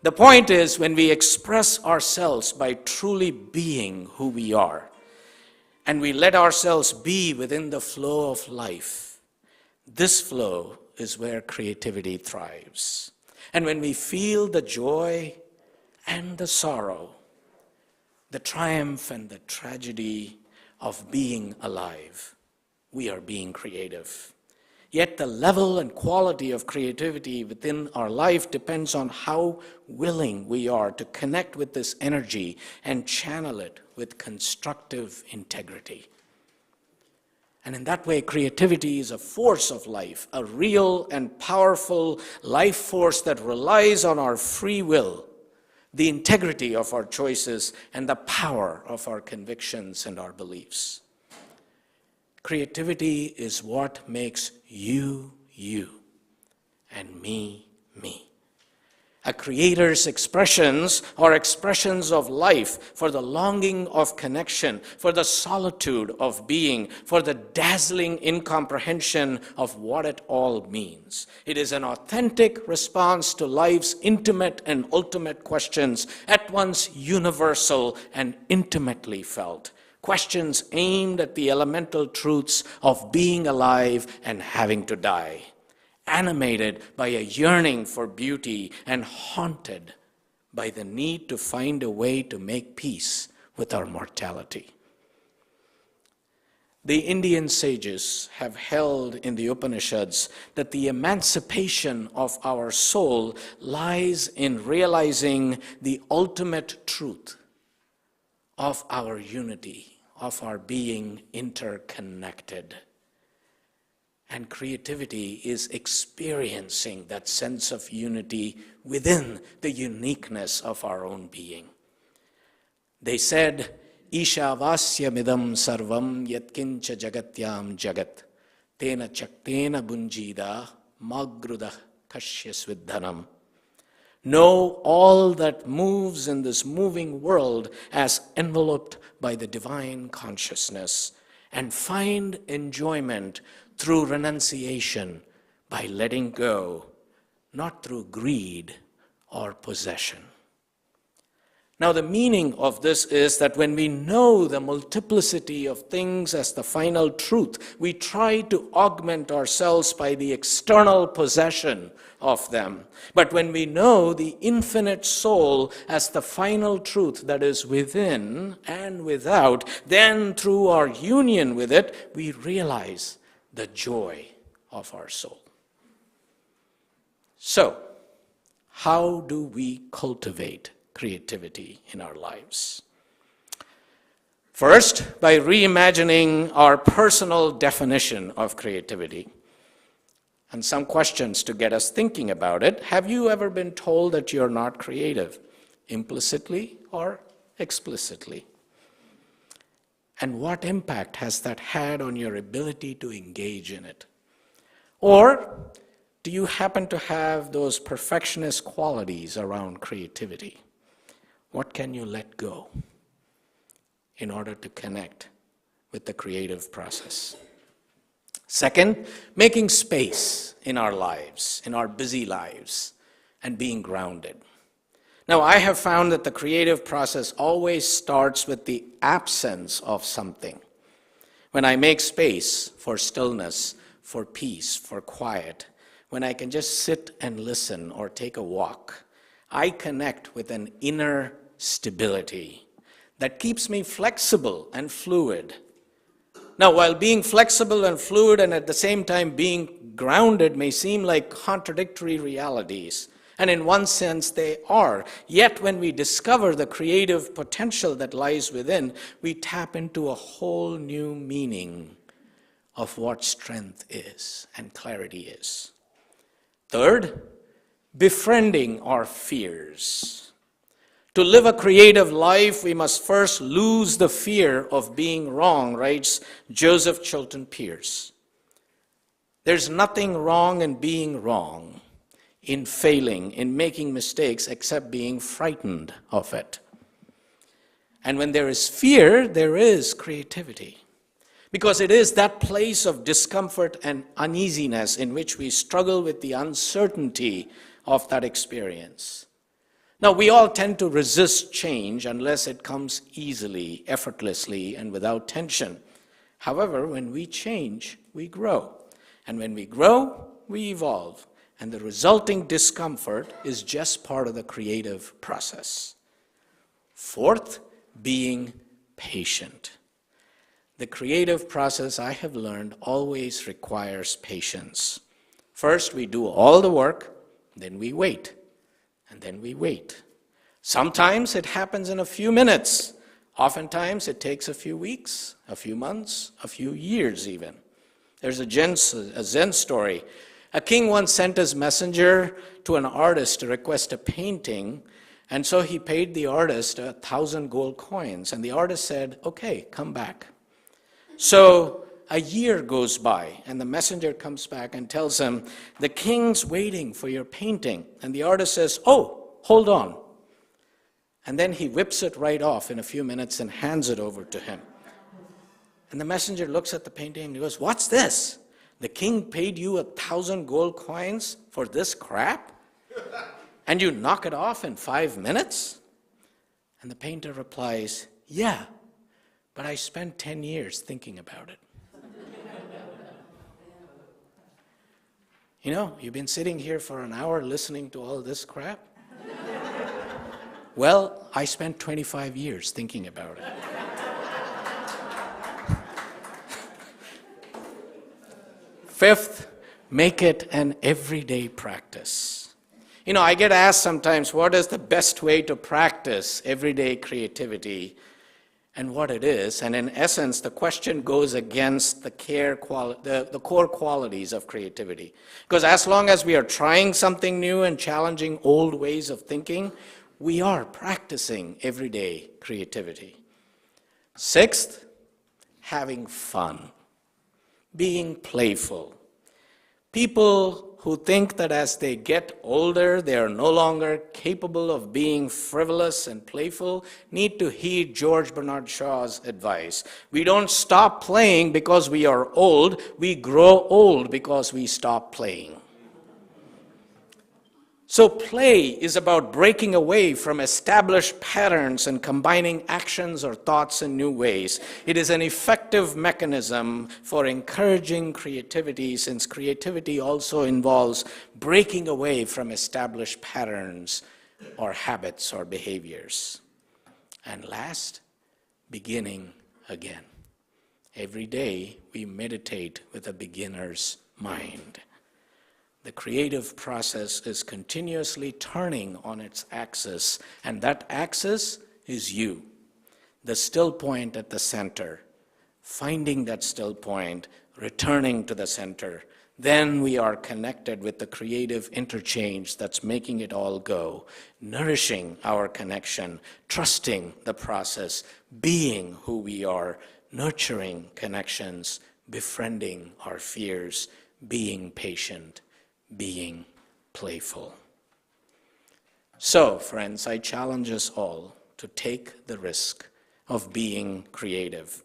The point is, when we express ourselves by truly being who we are, and we let ourselves be within the flow of life, This flow is where creativity thrives. And when we feel the joy and the sorrow, the triumph and the tragedy of being alive, we are being creative. Yet the level and quality of creativity within our life depends on how willing we are to connect with this energy and channel it with constructive integrity. And in that way, creativity is a force of life, a real and powerful life force that relies on our free will, the integrity of our choices, and the power of our convictions and our beliefs. Creativity is what makes you, you, and me, me. A creator's expressions are expressions of life for the longing of connection, for the solitude of being, for the dazzling incomprehension of what it all means. It is an authentic response to life's intimate and ultimate questions, at once universal and intimately felt. Questions aimed at the elemental truths of being alive and having to die, animated by a yearning for beauty and haunted by the need to find a way to make peace with our mortality. The Indian sages have held in the Upanishads that the emancipation of our soul lies in realizing the ultimate truth of our unity, of our being interconnected. And creativity is experiencing that sense of unity within the uniqueness of our own being. They said, Ishavasya midam sarvam yatkincha jagatyam jagat tena chaktena bunjida magruda kashyasvidhanam. Know all that moves in this moving world as enveloped by the divine consciousness, and find enjoyment through renunciation by letting go, not through greed or possession. Now, the meaning of this is that when we know the multiplicity of things as the final truth, we try to augment ourselves by the external possession of them. But when we know the infinite soul as the final truth that is within and without, then through our union with it, we realize the joy of our soul. So, how do we cultivate creativity in our lives? First, by reimagining our personal definition of creativity. And some questions to get us thinking about it. Have you ever been told that you're not creative, implicitly or explicitly? And what impact has that had on your ability to engage in it? Or do you happen to have those perfectionist qualities around creativity? What can you let go in order to connect with the creative process? Second, making space in our lives, in our busy lives, and being grounded. Now, I have found that the creative process always starts with the absence of something. When I make space for stillness, for peace, for quiet, when I can just sit and listen or take a walk, I connect with an inner stability that keeps me flexible and fluid. Now, while being flexible and fluid and at the same time being grounded may seem like contradictory realities, and in one sense they are, yet when we discover the creative potential that lies within, we tap into a whole new meaning of what strength is and clarity is. Third, befriending our fears. To live a creative life, we must first lose the fear of being wrong, writes Joseph Chilton Pearce. There's nothing wrong in being wrong, in failing, in making mistakes, except being frightened of it. And when there is fear, there is creativity. Because it is that place of discomfort and uneasiness in which we struggle with the uncertainty of that experience. Now, we all tend to resist change unless it comes easily, effortlessly, and without tension. However, when we change, we grow. And when we grow, we evolve. And the resulting discomfort is just part of the creative process. Fourth, being patient. The creative process, I have learned, always requires patience. First, we do all the work, then we wait, and then we wait. Sometimes it happens in a few minutes. Oftentimes it takes a few weeks, a few months, a few years even. There's a Zen story. A king once sent his messenger to an artist to request a painting, and so he paid the artist 1,000 gold coins, and the artist said, "Okay, come back." So a year goes by, and the messenger comes back and tells him, "The king's waiting for your painting." And the artist says, "Oh, hold on." And then he whips it right off in a few minutes and hands it over to him. And the messenger looks at the painting and he goes, "What's this? The king paid you 1,000 gold coins for this crap? And you knock it off in 5 minutes?" And the painter replies, "Yeah, but I spent 10 years thinking about it." You know, you've been sitting here for an hour listening to all this crap. Well, I spent 25 years thinking about it. Fifth, make it an everyday practice. You know, I get asked sometimes, what is the best way to practice everyday creativity and what it is? And in essence, the question goes against the core qualities of creativity. Because as long as we are trying something new and challenging old ways of thinking, we are practicing everyday creativity. Sixth, having fun, being playful. People who think that as they get older, they are no longer capable of being frivolous and playful need to heed George Bernard Shaw's advice. We don't stop playing because we are old. We grow old because we stop playing. So play is about breaking away from established patterns and combining actions or thoughts in new ways. It is an effective mechanism for encouraging creativity, since creativity also involves breaking away from established patterns or habits or behaviors. And last, beginning again. Every day we meditate with a beginner's mind. The creative process is continuously turning on its axis, and that axis is you, the still point at the center. Finding that still point, returning to the center, then we are connected with the creative interchange that's making it all go, nourishing our connection, trusting the process, being who we are, nurturing connections, befriending our fears, being patient, being playful. So, friends, I challenge us all to take the risk of being creative,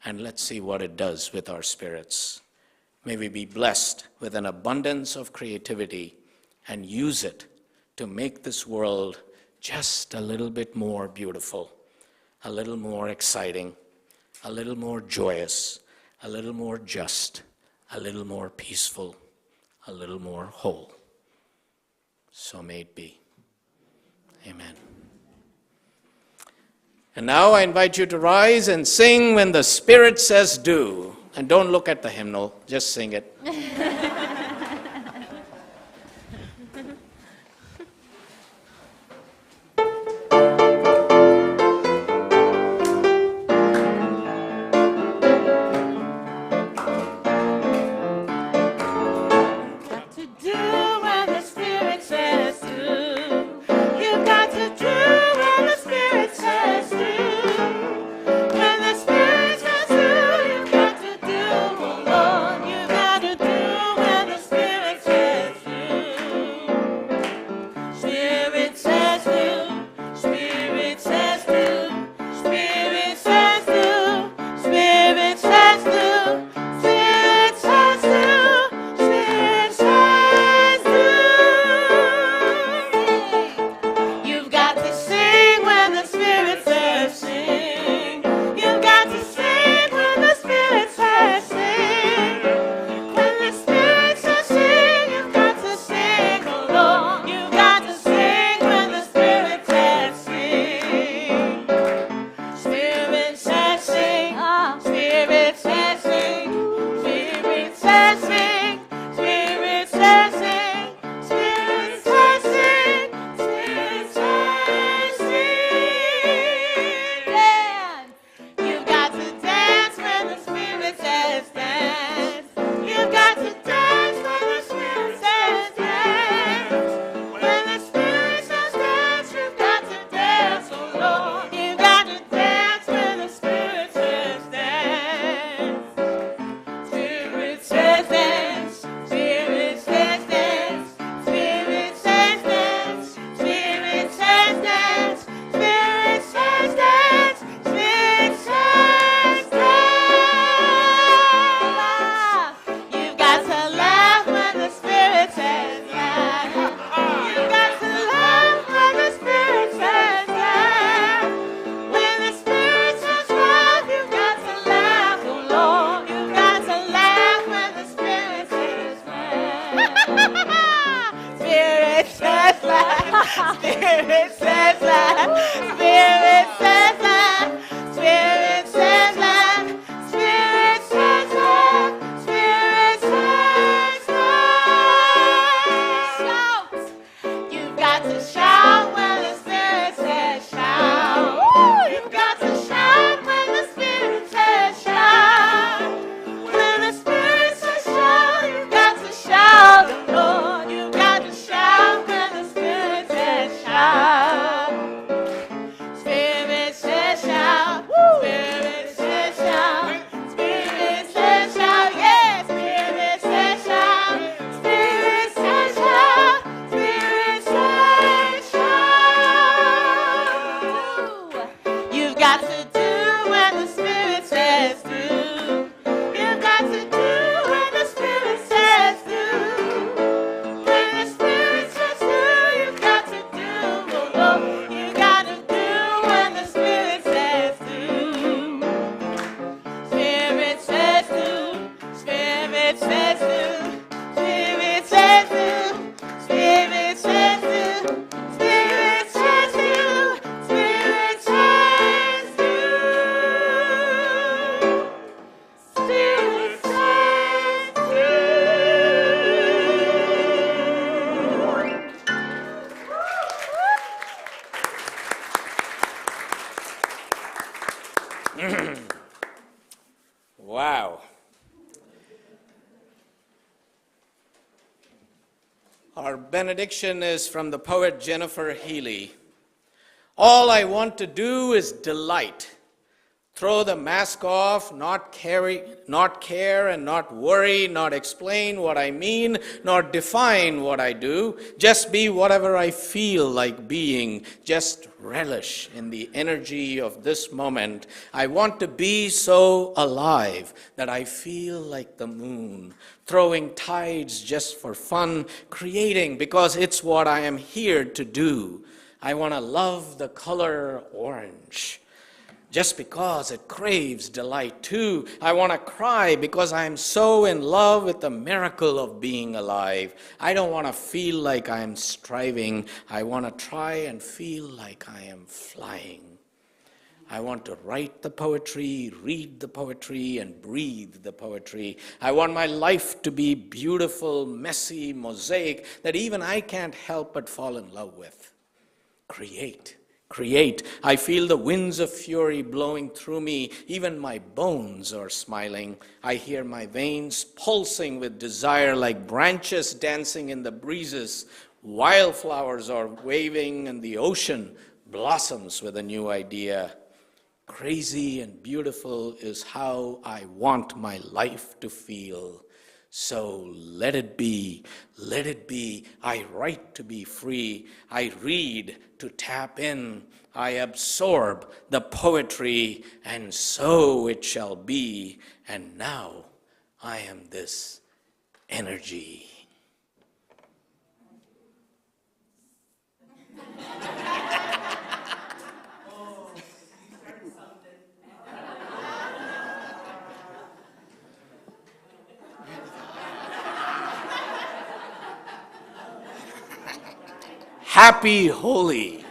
and let's see what it does with our spirits. May we be blessed with an abundance of creativity and use it to make this world just a little bit more beautiful, a little more exciting, a little more joyous, a little more just, a little more peaceful, a little more whole. So may it be. Amen. And now I invite you to rise and sing when the Spirit says do. And don't look at the hymnal, just sing it. When the Spirit says that. Spirit says that. Spirit says that. Spirit says that. Spirit says that. Shout. You've got to shout when the Spirit says shout. Woo! You've got to shout when the Spirit says shout. When the Spirit says shout, you've got to shout. Lord, you've got to shout when the Spirit says shout. Spirit says shout. Spirit says shout. Spirit says shout. Yes, Spirit says shout. Spirit says shout. Spirit says shout. You've got to do when the Spirit says do. You've got to do when the Spirit says do. When the Spirit says do, you've got to do. Oh, oh, you got to do when the Spirit says do. Spirit says do. Spirit says do. Spirit says do. Spirit says do. Spirit says do. Spirit says do. Spirit says do. Wow. Our benediction is from the poet Jennifer Healy. All I want to do is delight. Throw the mask off, not care and not worry, not explain what I mean, nor define what I do. Just be whatever I feel like being. Just relish in the energy of this moment. I want to be so alive that I feel like the moon, throwing tides just for fun, creating because it's what I am here to do. I want to love the color orange, just because it craves delight too. I want to cry because I am so in love with the miracle of being alive. I don't want to feel like I am striving. I want to try and feel like I am flying. I want to write the poetry, read the poetry, and breathe the poetry. I want my life to be beautiful, messy mosaic that even I can't help but fall in love with. Create. I feel the winds of fury blowing through me. Even my bones are smiling. I hear my veins pulsing with desire like branches dancing in the breezes. Wildflowers are waving and the ocean blossoms with a new idea. Crazy and beautiful is how I want my life to feel. So let it be, I write to be free, I read to tap in, I absorb the poetry, and so it shall be, and now I am this energy. Happy Holi.